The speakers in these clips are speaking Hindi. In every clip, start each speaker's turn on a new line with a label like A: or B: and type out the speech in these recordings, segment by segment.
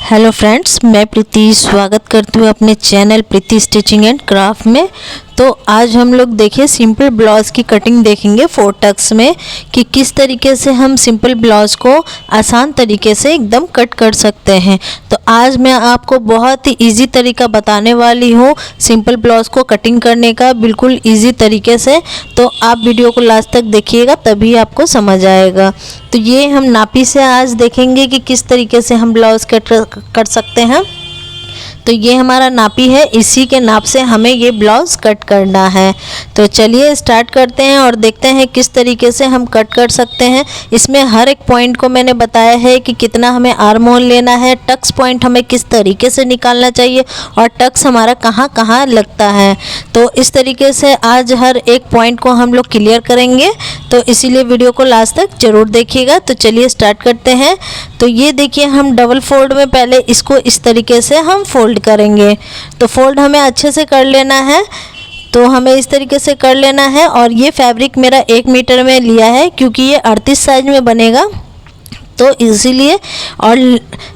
A: हेलो फ्रेंड्स, मैं प्रीति स्वागत करती हूँ अपने channel Preeti stitching and craft में। तो आज हम लोग देखिए सिंपल ब्लाउज़ की कटिंग देखेंगे 4 टक्स में कि किस तरीके से हम सिंपल ब्लाउज़ को आसान तरीके से एकदम कट कर सकते हैं। तो आज मैं आपको बहुत ही इजी तरीका बताने वाली हूँ सिंपल ब्लाउज़ को कटिंग करने का, बिल्कुल इजी तरीके से। तो आप वीडियो को लास्ट तक देखिएगा तभी आपको समझ आएगा। तो ये हम नापी से आज देखेंगे कि किस तरीके से हम ब्लाउज़ कट कर सकते हैं। तो ये हमारा नापी है, इसी के नाप से हमें ये ब्लाउज़ कट करना है। तो चलिए स्टार्ट करते हैं और देखते हैं किस तरीके से हम कट कर सकते हैं। इसमें हर एक पॉइंट को मैंने बताया है कि कितना हमें आर्म होल लेना है, टक्स पॉइंट हमें किस तरीके से निकालना चाहिए और टक्स हमारा कहाँ कहाँ लगता है। तो इस तरीके से आज हर एक पॉइंट को हम लोग क्लियर करेंगे, तो इसीलिए वीडियो को लास्ट तक ज़रूर देखिएगा। तो चलिए स्टार्ट करते हैं। तो ये देखिए हम डबल फोल्ड में पहले इसको इस तरीके से हम फोल्ड करेंगे। तो फोल्ड हमें अच्छे से कर लेना है, तो हमें इस तरीके से कर लेना है। और ये फैब्रिक मेरा 1 मीटर में लिया है क्योंकि ये 38 साइज में बनेगा, तो इसीलिए, और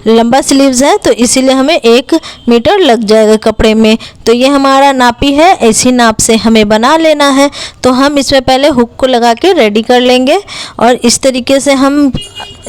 A: लंबा स्लीव्स है तो इसीलिए हमें 1 मीटर लग जाएगा कपड़े में। तो ये हमारा नापी है, इसी नाप से हमें बना लेना है। तो हम इसमें पहले हुक को लगा के रेडी कर लेंगे और इस तरीके से हम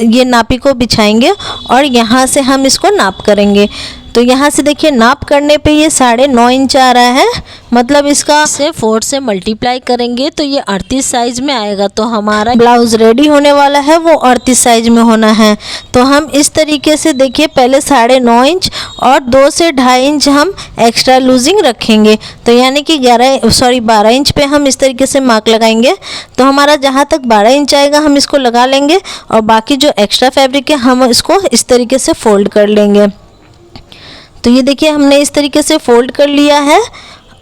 A: ये नापी को बिछाएंगे और यहाँ से हम इसको नाप करेंगे। तो यहाँ से देखिए नाप करने पे ये 9.5 इंच आ रहा है, मतलब इसका से 4 से मल्टीप्लाई करेंगे तो ये 38 साइज में आएगा। तो हमारा ब्लाउज रेडी होने वाला है वो 38 साइज में होना है। तो हम इस तरीके से देखिए पहले 9.5 इंच और 2 से 2.5 इंच हम एक्स्ट्रा लूजिंग रखेंगे। तो यानी कि 12 इंच पे हम इस तरीके से मार्क लगाएंगे। तो हमारा जहाँ तक 12 इंच आएगा हम इसको लगा लेंगे और बाकी जो एक्स्ट्रा फैब्रिक है हम इसको इस तरीके से फोल्ड कर लेंगे। तो ये देखिए हमने इस तरीके से फोल्ड कर लिया है।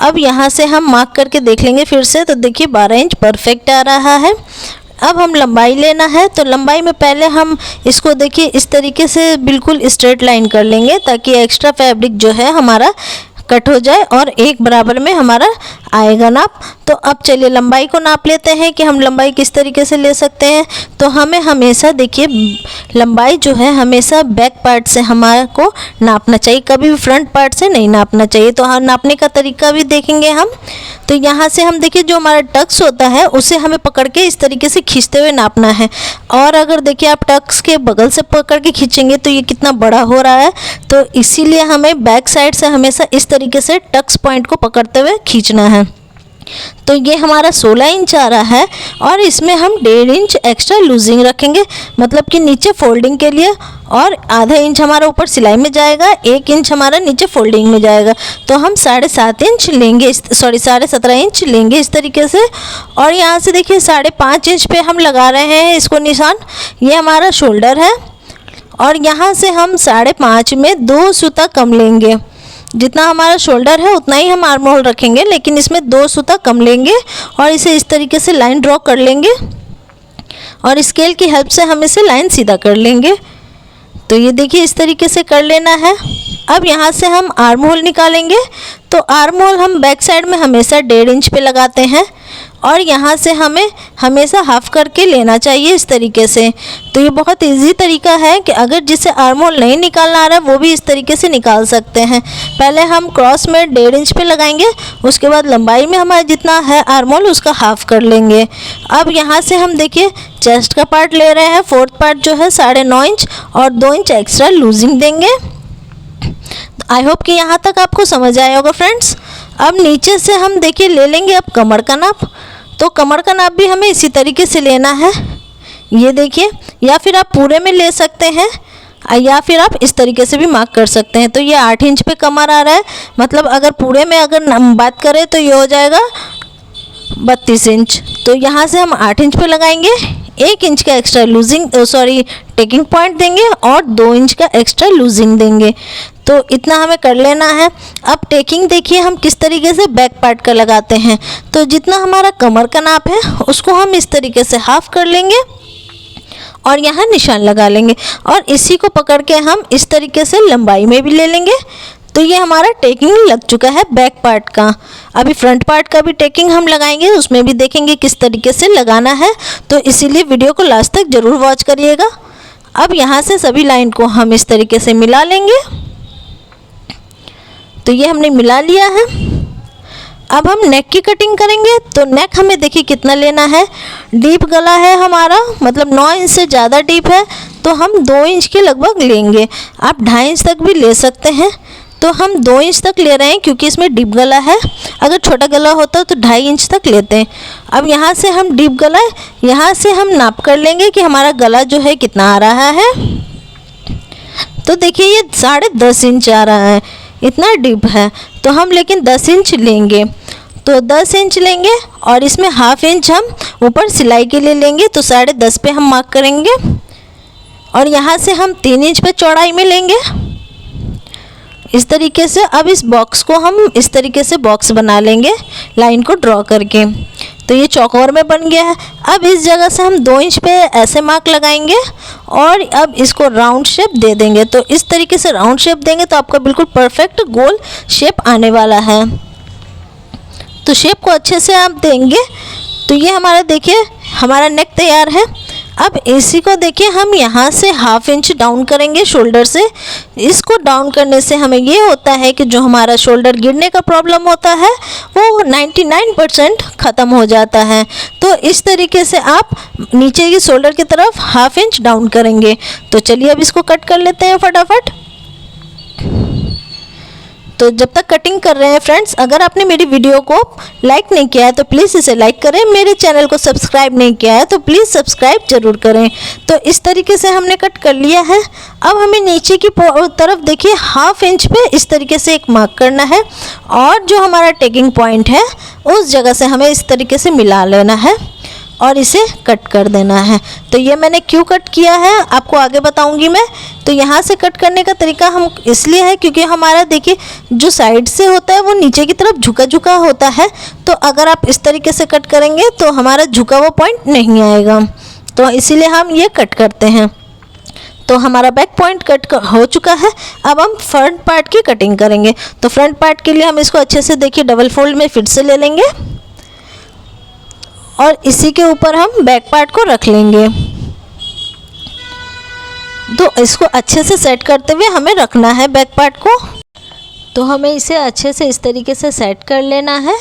A: अब यहाँ से हम मार्क करके देख लेंगे फिर से। तो देखिए 12 इंच परफेक्ट आ रहा है। अब हम लंबाई लेना है, तो लंबाई में पहले हम इसको देखिए इस तरीके से बिल्कुल स्ट्रेट लाइन कर लेंगे ताकि एक्स्ट्रा फैब्रिक जो है हमारा कट हो जाए और एक बराबर में हमारा आएगा नाप। तो अब चलिए लंबाई को नाप लेते हैं कि हम लंबाई किस तरीके से ले सकते हैं। तो हमें हमेशा देखिए लंबाई जो है हमेशा बैक पार्ट से हमारे को नापना चाहिए, कभी भी फ्रंट पार्ट से नहीं नापना चाहिए। तो हाँ, नापने का तरीका भी देखेंगे हम। तो यहाँ से हम देखिए जो हमारा टक्स होता है उसे हमें पकड़ के इस तरीके से खींचते हुए नापना है। और अगर देखिए आप टक्स के बगल से पकड़ के खींचेंगे तो ये कितना बड़ा हो रहा है, तो इसीलिए हमें बैक साइड से हमेशा इस तरीके से टक्स पॉइंट को पकड़ते हुए खींचना है। तो ये हमारा 16 इंच आ रहा है और इसमें हम 1.5 इंच एक्स्ट्रा लूजिंग रखेंगे, मतलब कि नीचे फोल्डिंग के लिए, और आधा इंच हमारा ऊपर सिलाई में जाएगा, 1 इंच हमारा नीचे फोल्डिंग में जाएगा। तो हम 7.5 इंच लेंगे, 17.5 इंच लेंगे इस तरीके से। और यहाँ से देखिए 5.5 इंच पे हम लगा रहे हैं इसको निशान। ये हमारा शोल्डर है और यहाँ से हम 5.5 में 2 सूता कम लेंगे। जितना हमारा शोल्डर है उतना ही हम आर्म होल रखेंगे, लेकिन इसमें 2 सूता कम लेंगे और इसे इस तरीके से लाइन ड्रॉ कर लेंगे और स्केल की हेल्प से हम इसे लाइन सीधा कर लेंगे। तो ये देखिए इस तरीके से कर लेना है। अब यहाँ से हम आर्म होल निकालेंगे। तो आर्म होल हम बैक साइड में हमेशा 1.5 इंच पे लगाते हैं और यहाँ से हमें हमेशा हाफ करके लेना चाहिए इस तरीके से। तो ये बहुत इजी तरीका है कि अगर जिसे आर्म होल नहीं निकालना आ रहा है वो भी इस तरीके से निकाल सकते हैं। पहले हम क्रॉस में 1.5 इंच पे लगाएंगे, उसके बाद लंबाई में हमारा जितना है आर्म होल उसका हाफ कर लेंगे। अब यहाँ से हम देखिए चेस्ट का पार्ट ले रहे हैं, 4th पार्ट जो है 9.5 इंच और 2 इंच एक्स्ट्रा लूजिंग देंगे। आई होप कि यहाँ तक आपको समझ आया होगा फ्रेंड्स। अब नीचे से हम देखिए ले लेंगे अब कमर का नाप। तो कमर का नाप भी हमें इसी तरीके से लेना है, ये देखिए, या फिर आप पूरे में ले सकते हैं या फिर आप इस तरीके से भी मार्क कर सकते हैं। तो ये 8 इंच पे कमर आ रहा है, मतलब अगर पूरे में अगर बात करें तो ये हो जाएगा 32 इंच। तो यहाँ से हम 8 इंच पे लगाएंगे, 1 इंच का एक्स्ट्रा लूजिंग टेकिंग पॉइंट देंगे और 2 इंच का एक्स्ट्रा लूजिंग देंगे। तो इतना हमें कर लेना है। अब टेकिंग देखिए हम किस तरीके से बैक पार्ट का लगाते हैं। तो जितना हमारा कमर का नाप है उसको हम इस तरीके से हाफ कर लेंगे और यहाँ निशान लगा लेंगे और इसी को पकड़ के हम इस तरीके से लंबाई में भी ले लेंगे। तो ये हमारा टेकिंग लग चुका है बैक पार्ट का। अभी फ्रंट पार्ट का भी टेकिंग हम लगाएंगे, उसमें भी देखेंगे किस तरीके से लगाना है। तो इसीलिए वीडियो को लास्ट तक ज़रूर वॉच करिएगा। अब यहाँ से सभी लाइन को हम इस तरीके से मिला लेंगे। तो ये हमने मिला लिया है। अब हम नेक की कटिंग करेंगे। तो नेक हमें देखिए कितना लेना है, डीप गला है हमारा, मतलब 9 इंच से ज़्यादा डीप है, तो हम 2 इंच के लगभग लेंगे। आप 2.5 इंच तक भी ले सकते हैं, तो हम 2 इंच तक ले रहे हैं क्योंकि इसमें डीप गला है। अगर छोटा गला होता तो 2.5 इंच तक लेते हैं। अब यहाँ से हम डीप गला, यहाँ से हम नाप कर लेंगे कि हमारा गला जो है कितना आ रहा है। तो देखिए ये 10.5 इंच आ रहा है, इतना डीप है, तो हम लेकिन 10 इंच लेंगे। तो 10 इंच लेंगे और इसमें 1/2 इंच हम ऊपर सिलाई के लिए लेंगे। तो 10.5 पे हम मार्क करेंगे और यहाँ से हम 3 इंच पे चौड़ाई में लेंगे इस तरीके से। अब इस बॉक्स को हम इस तरीके से बॉक्स बना लेंगे लाइन को ड्रॉ करके। तो ये चौकोर में बन गया है। अब इस जगह से हम 2 इंच पे ऐसे मार्क लगाएंगे और अब इसको राउंड शेप दे देंगे। तो इस तरीके से राउंड शेप देंगे तो आपका बिल्कुल परफेक्ट गोल शेप आने वाला है। तो शेप को अच्छे से आप देंगे। तो ये हमारा देखिए हमारा नेक तैयार है। अब इसी को देखिए हम यहाँ से 1/2 इंच डाउन करेंगे शोल्डर से। इसको डाउन करने से हमें ये होता है कि जो हमारा शोल्डर गिरने का प्रॉब्लम होता है वो 99% ख़त्म हो जाता है। तो इस तरीके से आप नीचे की शोल्डर की तरफ 1/2 इंच डाउन करेंगे। तो चलिए अब इसको कट कर लेते हैं फटाफट। तो जब तक कटिंग कर रहे हैं फ्रेंड्स, अगर आपने मेरी वीडियो को लाइक नहीं किया है तो प्लीज़ इसे लाइक करें। मेरे चैनल को सब्सक्राइब नहीं किया है तो प्लीज़ सब्सक्राइब जरूर करें। तो इस तरीके से हमने कट कर लिया है। अब हमें नीचे की तरफ देखिए 1/2 इंच पे इस तरीके से एक मार्क करना है और जो हमारा टेकिंग पॉइंट है उस जगह से हमें इस तरीके से मिला लेना है और इसे कट कर देना है। तो ये मैंने क्यों कट किया है आपको आगे बताऊंगी मैं। तो यहाँ से कट करने का तरीका हम इसलिए है क्योंकि हमारा देखिए जो साइड से होता है वो नीचे की तरफ झुका झुका होता है। तो अगर आप इस तरीके से कट करेंगे तो हमारा झुका हुआ पॉइंट नहीं आएगा, तो इसीलिए हम ये कट करते हैं। तो हमारा बैक पॉइंट कट हो चुका है। अब हम फ्रंट पार्ट की कटिंग करेंगे। तो फ्रंट पार्ट के लिए हम इसको अच्छे से देखिए डबल फोल्ड में फिर से ले लेंगे और इसी के ऊपर हम बैक पार्ट को रख लेंगे। तो इसको अच्छे से सेट करते हुए हमें रखना है बैक पार्ट को। तो हमें इसे अच्छे से इस तरीके से सेट कर लेना है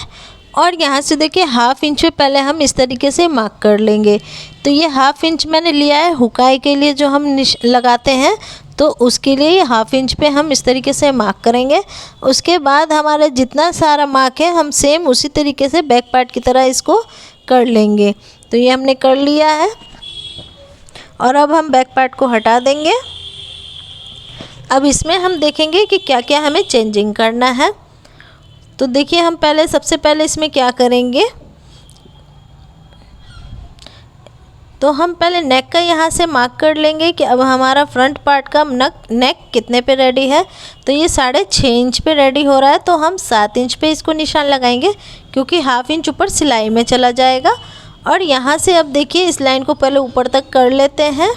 A: और यहाँ से देखिए 1/2 इंच पे पहले हम इस तरीके से मार्क कर लेंगे। तो ये 1/2 इंच मैंने लिया है हुकाई के लिए जो हम लगाते हैं, तो उसके लिए 1/2 इंच पे हम इस तरीके से मार्क करेंगे। उसके बाद हमारा जितना सारा मार्क है हम सेम उसी तरीके से बैक पार्ट की तरह इसको कर लेंगे। तो ये हमने कर लिया है और अब हम बैक पार्ट को हटा देंगे। अब इसमें हम देखेंगे कि क्या क्या हमें चेंजिंग करना है। तो देखिए हम सबसे पहले इसमें क्या करेंगे, तो हम पहले नेक का यहाँ से मार्क कर लेंगे कि अब हमारा फ्रंट पार्ट का नेक कितने पे रेडी है। तो ये 6.5 इंच पे रेडी हो रहा है, तो हम 7 इंच पे इसको निशान लगाएंगे क्योंकि 1/2 इंच ऊपर सिलाई में चला जाएगा। और यहाँ से अब देखिए इस लाइन को पहले ऊपर तक कर लेते हैं।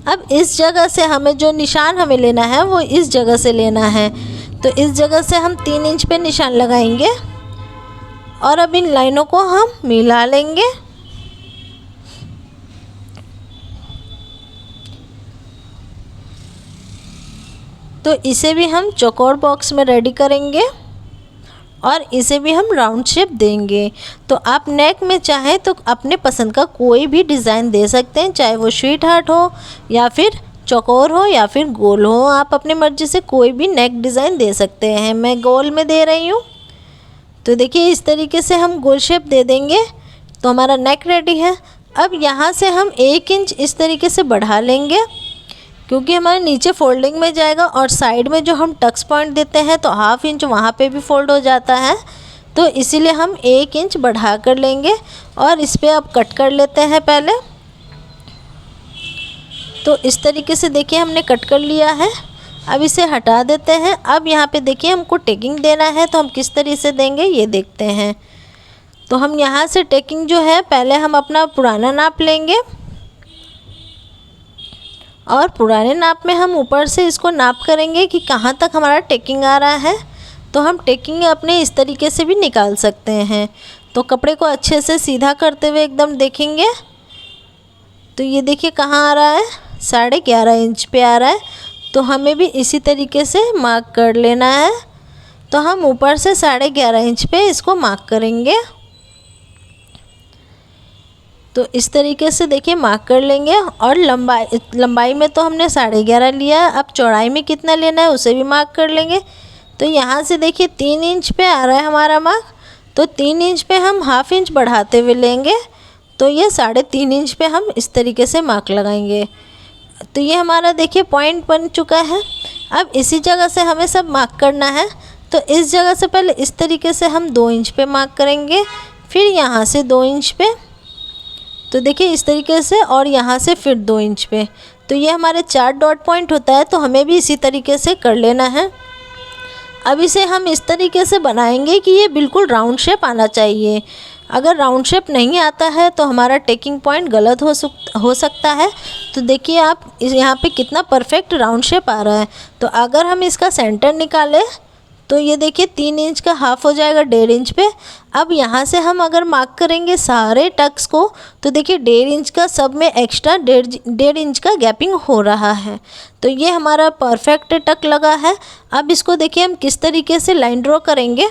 A: अब इस जगह से हमें जो निशान हमें लेना है वो इस जगह से लेना है। तो इस जगह से हम 3 इंच पे निशान लगाएंगे और अब इन लाइनों को हम मिला लेंगे। तो इसे भी हम चौकोर बॉक्स में रेडी करेंगे और इसे भी हम राउंड शेप देंगे। तो आप नेक में चाहें तो अपने पसंद का कोई भी डिज़ाइन दे सकते हैं, चाहे वो स्वीट हार्ट हो या फिर चौकोर हो या फिर गोल हो। आप अपनी मर्ज़ी से कोई भी नेक डिज़ाइन दे सकते हैं। मैं गोल में दे रही हूँ। तो देखिए इस तरीके से हम गोल शेप दे देंगे तो हमारा नेक रेडी है। अब यहाँ से हम 1 इंच इस तरीके से बढ़ा लेंगे क्योंकि हमारे नीचे फोल्डिंग में जाएगा और साइड में जो हम टक्स पॉइंट देते हैं तो 1/2 इंच वहाँ पे भी फोल्ड हो जाता है। तो इसीलिए हम 1 इंच बढ़ा कर लेंगे और इस पर अब कट कर लेते हैं पहले। तो इस तरीके से देखिए हमने कट कर लिया है। अब इसे हटा देते हैं। अब यहाँ पे देखिए हमको टेकिंग देना है, तो हम किस तरीके से देंगे ये देखते हैं। तो हम यहाँ से टेकिंग जो है पहले हम अपना पुराना नाप लेंगे और पुराने नाप में हम ऊपर से इसको नाप करेंगे कि कहाँ तक हमारा टेकिंग आ रहा है। तो हम टेकिंग अपने इस तरीके से भी निकाल सकते हैं। तो कपड़े को अच्छे से सीधा करते हुए एकदम देखेंगे तो ये देखिए कहाँ आ रहा है। 11.5 इंच पे आ रहा है, तो हमें भी इसी तरीके से मार्क कर लेना है। तो हम ऊपर से 11.5 इंच पे इसको मार्क करेंगे। तो इस तरीके से देखिए मार्क कर लेंगे। और लंबाई में तो हमने 11.5 लिया, अब चौड़ाई में कितना लेना है उसे भी मार्क कर लेंगे। तो यहाँ से देखिए 3 इंच पे आ रहा है हमारा मार्क, तो 3 इंच पे हम ½ इंच बढ़ाते हुए लेंगे, तो ये 3.5 इंच पे हम इस तरीके से मार्क लगाएंगे। तो ये हमारा देखिए पॉइंट बन चुका है। अब इसी जगह से हमें सब मार्क करना है। तो इस जगह से पहले इस तरीके से हम 2 इंच पे मार्क करेंगे, फिर यहाँ से 2 इंच पे, तो देखिए इस तरीके से, और यहाँ से फिर 2 इंच पे। तो ये हमारे 4 डॉट पॉइंट होता है, तो हमें भी इसी तरीके से कर लेना है। अब इसे हम इस तरीके से बनाएंगे कि ये बिल्कुल राउंड शेप आना चाहिए। अगर राउंड शेप नहीं आता है तो हमारा टेकिंग पॉइंट गलत हो सकता है। तो देखिए आप यहाँ पे कितना परफेक्ट राउंड शेप आ रहा है। तो अगर हम इसका सेंटर निकालें तो ये देखिए 3 इंच का ½ हो जाएगा 1.5 इंच पे। अब यहाँ से हम अगर मार्क करेंगे सारे टक्स को, तो देखिए 1.5 इंच का सब में एक्स्ट्रा 1.5 इंच का गैपिंग हो रहा है। तो ये हमारा परफेक्ट टक लगा है। अब इसको देखिए हम किस तरीके से लाइन ड्रॉ करेंगे।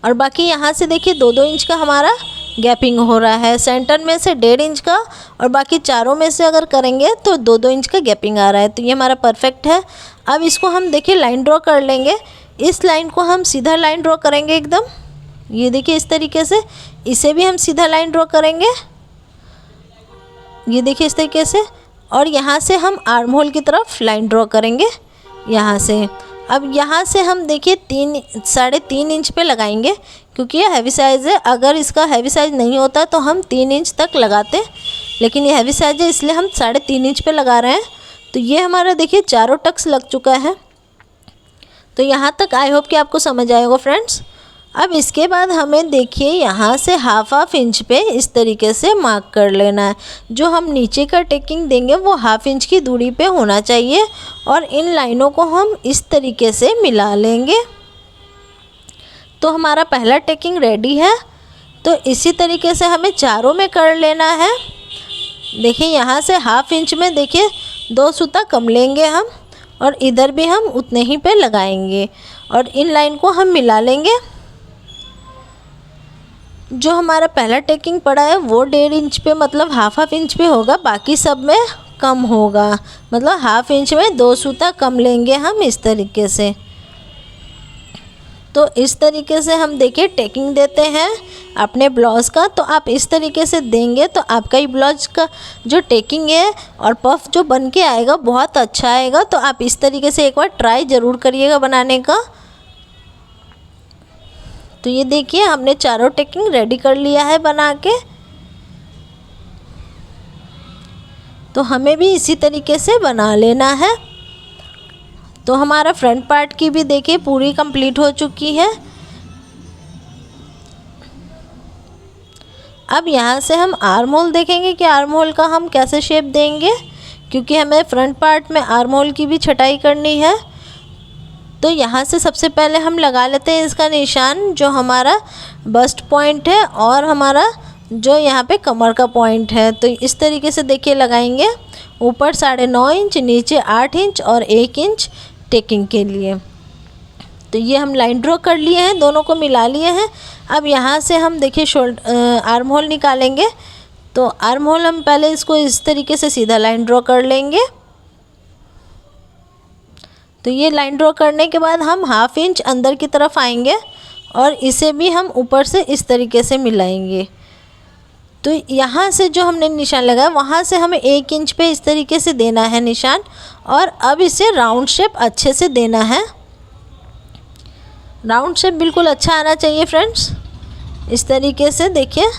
A: और बाकी यहाँ से देखिए 2-2 इंच का हमारा गैपिंग हो रहा है, सेंटर में से 1.5 इंच का, और बाकी चारों में से अगर करेंगे तो 2-2 इंच का गैपिंग आ रहा है। तो ये हमारा परफेक्ट है। अब इसको हम देखिए लाइन ड्रॉ कर लेंगे। इस लाइन को हम सीधा लाइन ड्रॉ करेंगे एकदम, ये देखिए इस तरीके से। इसे भी हम सीधा लाइन ड्रॉ करेंगे, ये देखिए इस तरीके से। और यहाँ से हम आर्म होल की तरफ लाइन ड्रॉ करेंगे यहाँ से। अब यहाँ से हम देखिए 3.5 इंच पे लगाएंगे, क्योंकि ये हैवी साइज़ है। अगर इसका हैवी साइज़ नहीं होता तो हम 3 इंच तक लगाते, लेकिन ये हैवी साइज़ है इसलिए हम 3.5 इंच पे लगा रहे हैं। तो ये हमारा देखिए चारों टक्स लग चुका है। तो यहाँ तक आई होप कि आपको समझ आया होगा फ्रेंड्स। अब इसके बाद हमें देखिए यहाँ से ½ इंच पे इस तरीके से मार्क कर लेना है। जो हम नीचे का टेकिंग देंगे वो ½ इंच की दूरी पे होना चाहिए, और इन लाइनों को हम इस तरीके से मिला लेंगे। तो हमारा पहला टेकिंग रेडी है। तो इसी तरीके से हमें चारों में कर लेना है। देखिए यहाँ से ½ इंच में देखिए 2 सूता कम लेंगे हम, और इधर भी हम उतने ही पे लगाएंगे, और इन लाइन को हम मिला लेंगे। जो हमारा पहला टेकिंग पड़ा है वो 1.5 इंच पे, मतलब ½ इंच पे होगा, बाकी सब में कम होगा, मतलब ½ इंच में 2 सूता कम लेंगे हम इस तरीके से। तो इस तरीके से हम देखिए टेकिंग देते हैं अपने ब्लाउज़ का। तो आप इस तरीके से देंगे तो आपका ये ब्लाउज का जो टेकिंग है और पफ जो बन के आएगा बहुत अच्छा आएगा। तो आप इस तरीके से एक बार ट्राई ज़रूर करिएगा बनाने का। तो ये देखिए हमने चारों टेकिंग रेडी कर लिया है बना के। तो हमें भी इसी तरीके से बना लेना है। तो हमारा फ्रंट पार्ट की भी देखिए पूरी कंप्लीट हो चुकी है। अब यहाँ से हम आर्म होल देखेंगे कि आर्म होल का हम कैसे शेप देंगे, क्योंकि हमें फ्रंट पार्ट में आर्म होल की भी छटाई करनी है। तो यहाँ से सबसे पहले हम लगा लेते हैं इसका निशान, जो हमारा बस्ट पॉइंट है और हमारा जो यहाँ पे कमर का पॉइंट है। तो इस तरीके से देखिए लगाएंगे, ऊपर 9.5 इंच, नीचे 8 इंच और 1 इंच टेकिंग के लिए। तो ये हम लाइन ड्रॉ कर लिए हैं, दोनों को मिला लिए हैं। अब यहाँ से हम देखिए आर्म होल निकालेंगे। तो आर्म होल हम पहले इसको इस तरीके से सीधा लाइन ड्रॉ कर लेंगे। तो ये लाइन ड्रॉ करने के बाद हम ½ इंच अंदर की तरफ आएंगे और इसे भी हम ऊपर से इस तरीके से मिलाएंगे। तो यहाँ से जो हमने निशान लगाया वहाँ से हमें 1 इंच पे इस तरीके से देना है निशान, और अब इसे राउंड शेप अच्छे से देना है। राउंड शेप बिल्कुल अच्छा आना चाहिए फ्रेंड्स, इस तरीके से देखिए।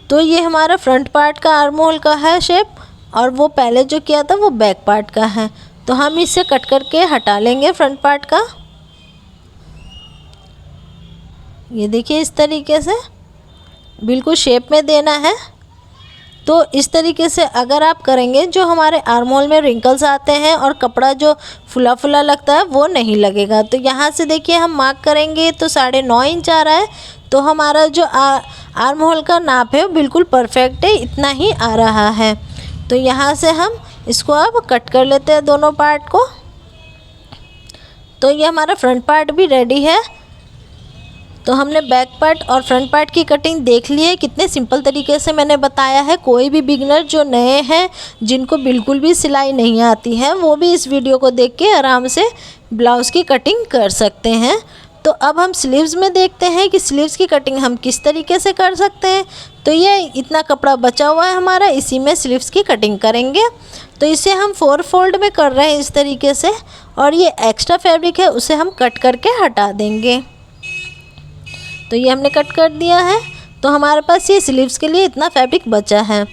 A: तो ये हमारा फ्रंट पार्ट का आर्म होल का है शेप, और वो पहले जो किया था वो बैक पार्ट का है। तो हम इसे कट करके हटा लेंगे फ्रंट पार्ट का। ये देखिए इस तरीके से बिल्कुल शेप में देना है। तो इस तरीके से अगर आप करेंगे, जो हमारे आर्म होल में रिंकल्स आते हैं और कपड़ा जो फुला फुला लगता है वो नहीं लगेगा। तो यहाँ से देखिए हम मार्क करेंगे तो 9.5 इंच आ रहा है। तो हमारा जो आर्म होल का नाप है वो बिल्कुल परफेक्ट है, इतना ही आ रहा है। तो यहाँ से हम इसको अब कट कर लेते हैं दोनों पार्ट को। तो ये हमारा फ्रंट पार्ट भी रेडी है। तो हमने बैक पार्ट और फ्रंट पार्ट की कटिंग देख ली है, कितने सिंपल तरीके से मैंने बताया है। कोई भी बिगनर जो नए हैं, जिनको बिल्कुल भी सिलाई नहीं आती है, वो भी इस वीडियो को देख के आराम से ब्लाउज़ की कटिंग कर सकते हैं। तो अब हम स्लीव्स में देखते हैं कि स्लीव्स की कटिंग हम किस तरीके से कर सकते हैं। तो ये इतना कपड़ा बचा हुआ है हमारा, इसी में स्लीव्स की कटिंग करेंगे। तो इसे हम 4 फोल्ड में कर रहे हैं इस तरीके से, और ये एक्स्ट्रा फैब्रिक है उसे हम कट करके हटा देंगे। तो ये हमने कट कर दिया है। तो हमारे पास ये स्लीव्स के लिए इतना फैब्रिक बचा है।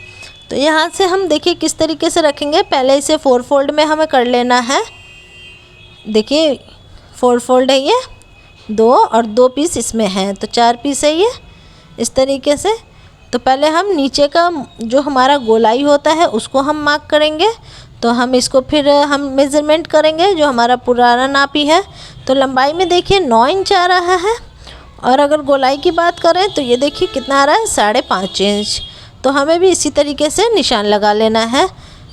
A: तो यहाँ से हम देखिए किस तरीके से रखेंगे। पहले इसे 4 फोल्ड में हमें कर लेना है। देखिए 4 फोल्ड है ये, 2 और 2 पीस इसमें हैं, तो 4 पीस है ये इस तरीके से। तो पहले हम नीचे का जो हमारा गोलाई होता है उसको हम मार्क करेंगे। तो हम इसको फिर हम मेज़रमेंट करेंगे जो हमारा पुराना नापी है। तो लंबाई में देखिए 9 इंच आ रहा है, और अगर गोलाई की बात करें तो ये देखिए कितना आ रहा है, 5.5 इंच। तो हमें भी इसी तरीके से निशान लगा लेना है।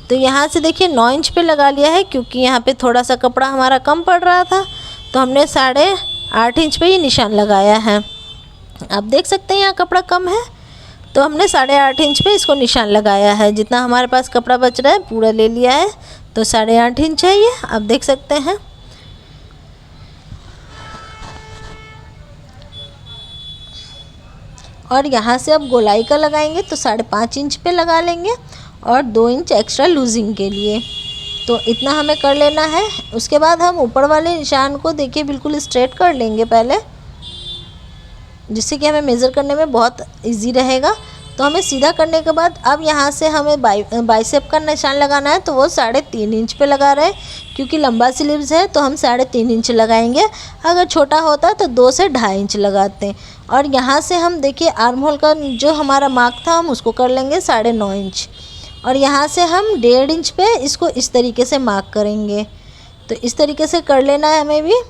A: तो यहाँ से देखिए 9 इंच पे लगा लिया है, क्योंकि यहाँ पे थोड़ा सा कपड़ा हमारा कम पड़ रहा था, तो हमने 8.5 इंच पे ही निशान लगाया है। आप देख सकते हैं यहाँ कपड़ा कम है, तो हमने 8.5 इंच पे इसको निशान लगाया है। जितना हमारे पास कपड़ा बच रहा है पूरा ले लिया है, तो 8.5 इंच है ये, आप देख सकते हैं। और यहाँ से अब गोलाई का लगाएंगे तो 5.5 इंच पे लगा लेंगे, और 2 इंच एक्स्ट्रा लूजिंग के लिए। तो इतना हमें कर लेना है। उसके बाद हम ऊपर वाले निशान को देखिए बिल्कुल स्ट्रेट कर लेंगे पहले, जिससे कि हमें मेज़र करने में बहुत इजी रहेगा। तो हमें सीधा करने के बाद अब यहाँ से हमें बाइसेप का निशान लगाना है। तो वो 3.5 इंच पे लगा रहे हैं, क्योंकि लंबा स्लीव्स है तो हम 3.5 इंच लगाएंगे। अगर छोटा होता तो 2 से 2.5 इंच लगाते हैं। और यहाँ से हम देखिए आर्म होल का जो हमारा मार्क था हम उसको कर लेंगे 9.5 इंच, और यहाँ से हम 1.5 इंच पे इसको इस तरीके से मार्क करेंगे। तो इस तरीके से कर लेना है हमें भी।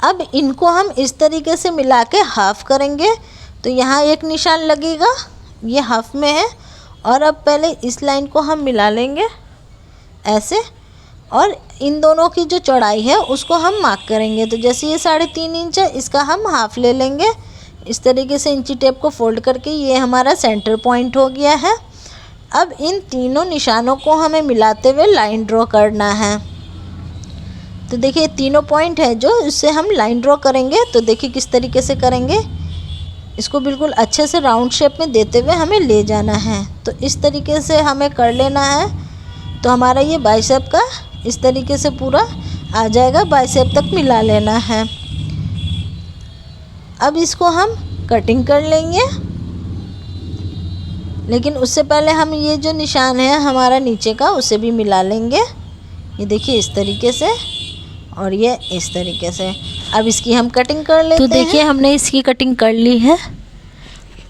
A: अब इनको हम इस तरीके से मिला के हाफ़ करेंगे। तो यहाँ एक निशान लगेगा, ये हाफ में है। और अब पहले इस लाइन को हम मिला लेंगे ऐसे, और इन दोनों की जो चौड़ाई है उसको हम मार्क करेंगे। तो जैसे ये 3.5 इंच है, इसका हम हाफ़ ले लेंगे इस तरीके से इंची टेप को फोल्ड करके। ये हमारा सेंटर पॉइंट हो गया है। अब इन तीनों निशानों को हमें मिलाते हुए लाइन ड्रॉ करना है। तो देखिए तीनों पॉइंट है जो, इससे हम लाइन ड्रॉ करेंगे। तो देखिए किस तरीके से करेंगे, इसको बिल्कुल अच्छे से राउंड शेप में देते हुए हमें ले जाना है। तो इस तरीके से हमें कर लेना है। तो हमारा ये बाइसेप का इस तरीके से पूरा आ जाएगा, बाइसेप तक मिला लेना है। अब इसको हम कटिंग कर लेंगे, लेकिन उससे पहले हम ये जो निशान है हमारा नीचे का उसे भी मिला लेंगे। ये देखिए इस तरीके से, और ये इस तरीके से। अब इसकी हम कटिंग कर लेते हैं।
B: तो देखिए हमने इसकी कटिंग कर ली है।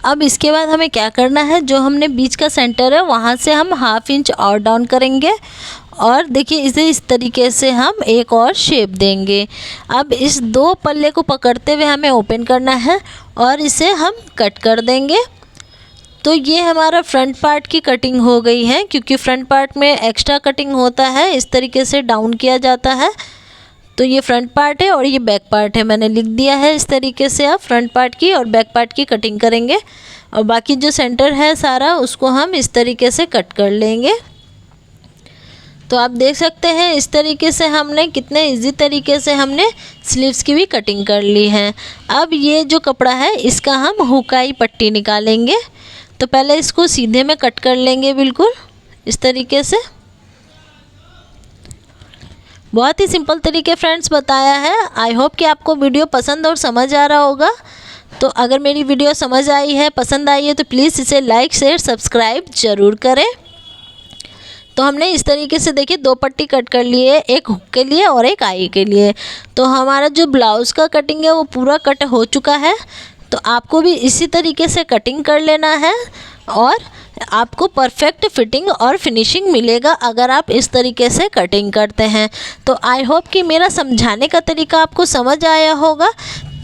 B: अब इसके बाद हमें क्या करना है, जो हमने बीच का सेंटर है वहाँ से हम 1/2 इंच और डाउन करेंगे, और देखिए इसे इस तरीके से हम एक और शेप देंगे। अब इस 2 पल्ले को पकड़ते हुए हमें ओपन करना है, और इसे हम कट कर देंगे। तो ये हमारा फ्रंट पार्ट की कटिंग हो गई है, क्योंकि फ्रंट पार्ट में एक्स्ट्रा कटिंग होता है, इस तरीके से डाउन किया जाता है। तो ये फ्रंट पार्ट है और ये बैक पार्ट है, मैंने लिख दिया है इस तरीके से। आप फ्रंट पार्ट की और बैक पार्ट की कटिंग करेंगे, और बाकी जो सेंटर है सारा उसको हम इस तरीके से कट कर लेंगे। तो आप देख सकते हैं इस तरीके से हमने कितने इजी तरीके से हमने स्लीव्स की भी कटिंग कर ली है। अब ये जो कपड़ा है इसका हम हुकाई पट्टी निकालेंगे। तो पहले इसको सीधे में कट कर लेंगे बिल्कुल इस तरीके से। बहुत ही सिंपल तरीके फ्रेंड्स बताया है। आई होप कि आपको वीडियो पसंद और समझ आ रहा होगा। तो अगर मेरी वीडियो समझ आई है, पसंद आई है, तो प्लीज़ इसे लाइक शेयर सब्सक्राइब ज़रूर करें। तो हमने इस तरीके से देखिए 2 पट्टी कट कर ली है, एक हुक के लिए और एक आई के लिए। तो हमारा जो ब्लाउज़ का कटिंग है वो पूरा कट हो चुका है। तो आपको भी इसी तरीके से कटिंग कर लेना है, और आपको परफेक्ट फिटिंग और फिनिशिंग मिलेगा अगर आप इस तरीके से कटिंग करते हैं। तो आई होप कि मेरा समझाने का तरीका आपको समझ आया होगा।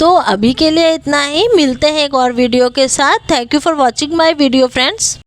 B: तो अभी के लिए इतना ही, मिलते हैं एक और वीडियो के साथ। Thank you for watching my video friends.